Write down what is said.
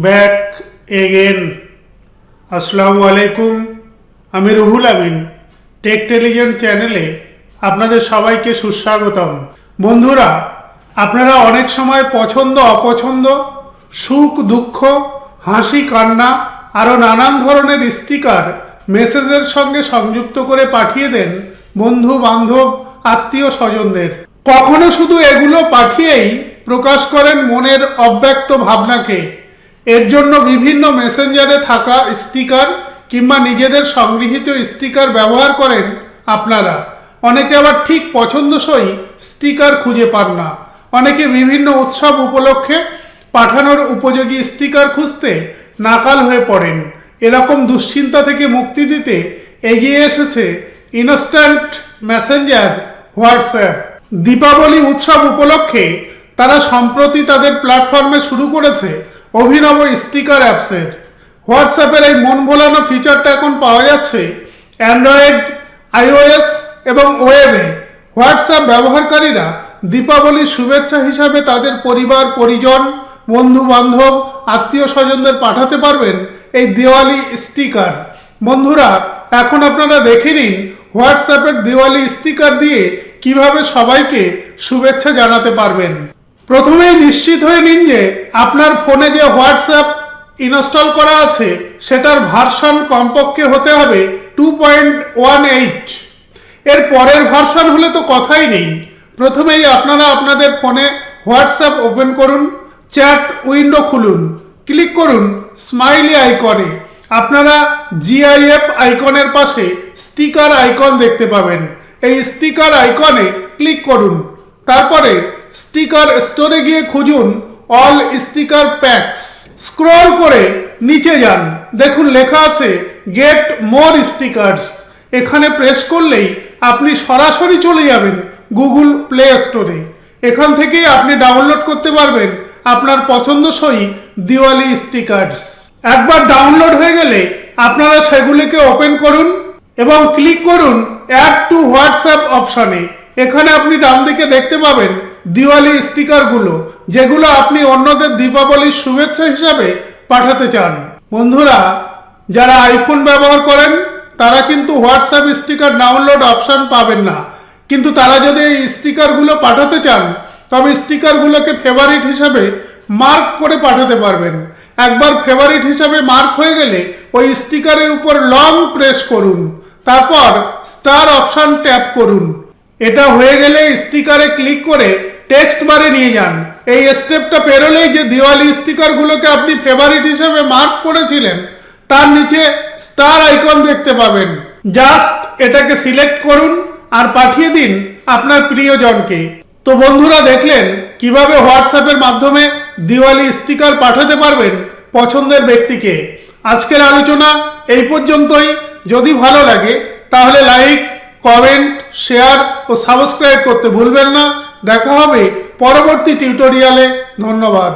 Back again. আসসালামু আলাইকুম, আমি রুহুল আমিন টেকটেলিজেন্ট চ্যানেলে আপনাদের সবাইকে সুস্বাগতম। বন্ধুরা, আপনারা অনেক সময় পছন্দ অপছন্দ, সুখ দুঃখ, হাসি কান্না আরও নানান ধরনের স্টিকার মেসেজের সঙ্গে সংযুক্ত করে পাঠিয়ে দেন বন্ধু বান্ধব আত্মীয় স্বজনদের। কখনো শুধু এগুলো পাঠিয়েই প্রকাশ করেন মনের অব্যক্ত ভাবনাকে। এর জন্য বিভিন্ন মেসেঞ্জারে থাকা স্টিকার কিংবা নিজেদের সংগৃহীত স্টিকার ব্যবহার করেন আপনারা। অনেকে আবার ঠিক পছন্দসই স্টিকার খুঁজে পান না। অনেকে বিভিন্ন উৎসব উপলক্ষে পাঠানোর উপযোগী স্টিকার খুঁজতে নাকাল হয়ে পড়েন। এরকম দুশ্চিন্তা থেকে মুক্তি দিতে এগিয়ে এসেছে ইনস্ট্যান্ট মেসেঞ্জার হোয়াটসঅ্যাপ। দীপাবলি উৎসব উপলক্ষে তারা সম্প্রতি তাদের প্ল্যাটফর্মে শুরু করেছে অভিনব স্টিকার অ্যাপসের। হোয়াটসঅ্যাপের এই মন ভোলানো ফিচারটা এখন পাওয়া যাচ্ছে অ্যান্ড্রয়েড, iOS এবং ওয়েবে। হোয়াটসঅ্যাপ ব্যবহারকারীরা দীপাবলির শুভেচ্ছা হিসাবে তাদের পরিবার পরিজন, বন্ধু বান্ধব, আত্মীয় স্বজনদের পাঠাতে পারবেন এই দিওয়ালি স্টিকার। বন্ধুরা, এখন আপনারা দেখে নিন হোয়াটসঅ্যাপের দিওয়ালি স্টিকার দিয়ে কিভাবে সবাইকে শুভেচ্ছা জানাতে পারবেন। প্রথমেই নিশ্চিত হয়ে নিন যে আপনার ফোনে যে হোয়াটসঅ্যাপ ইনস্টল করা আছে সেটার ভার্সন কমপক্ষে হতে হবে 2.18। এর পরের ভার্সন হলে তো কথাই নেই। প্রথমেই আপনারা আপনাদের ফোনে হোয়াটসঅ্যাপ ওপেন করুন, চ্যাট উইন্ডো খুলুন, ক্লিক করুন স্মাইলি আইকনে। আপনারা জিআইএফ আইকনের পাশে স্টিকার আইকন দেখতে পাবেন। এই স্টিকার আইকনে ক্লিক করুন। তারপরে স্টিকার স্টোরে গিয়ে খুঁজুন অল স্টিকার প্যাকস। স্ক্রল করে নিচে যান, দেখুন লেখা আছে গেট মোর স্টিকার্স। এখানে প্রেস করলেই আপনি সরাসরি চলে যাবেন গুগল প্লে স্টোরে। এখান থেকেই আপনি ডাউনলোড করতে পারবেন আপনার পছন্দসই দিওয়ালি স্টিকার্স। একবার ডাউনলোড হয়ে গেলে আপনারা সেগুলিকে ওপেন করুন এবং ক্লিক করুন অ্যাড টু হোয়াটসঅ্যাপ অপশনে। এখানে আপনি ডান দিকে দেখতে পাবেন দিওয়ালি স্টিকারগুলো, যেগুলো আপনি অন্যদের দীপাবলির শুভেচ্ছা হিসাবে পাঠাতে চান। বন্ধুরা, যারা আইফোন ব্যবহার করেন তারা কিন্তু হোয়াটসঅ্যাপ স্টিকার ডাউনলোড অপশন পাবেন না। কিন্তু তারা যদি এই স্টিকারগুলো পাঠাতে চান তবে স্টিকারগুলোকে ফেভারিট হিসাবে মার্ক করে পাঠাতে পারবেন। একবার ফেভারিট হিসাবে মার্ক হয়ে গেলে ওই স্টিকারের উপর লং প্রেস করুন, তারপর স্টার অপশন ট্যাপ করুন। এটা হয়ে গেলে স্টিকারে ক্লিক করে টেক্সট বারে নিয়ে যান। এই স্টেপটা পেরোলেই যে দিওয়ালি স্টিকারগুলোকে আপনি ফেভারিট হিসাবে মার্ক করেছিলেন তার নিচে স্টার আইকন দেখতে পাবেন। জাস্ট এটাকে সিলেক্ট করুন আর পাঠিয়ে দিন আপনার প্রিয়জনকে। তো বন্ধুরা, দেখলেন কিভাবে হোয়াটসঅ্যাপের মাধ্যমে দিওয়ালি স্টিকার পাঠাতে পারবেন পছন্দের ব্যক্তিকে। আজকের আলোচনা এই পর্যন্তই। যদি ভালো লাগে তাহলে লাইক, কমেন্ট, শেয়ার ও সাবস্ক্রাইব করতে ভুলবেন না। দেখা হবে পরবর্তী টিউটোরিয়ালে। ধন্যবাদ।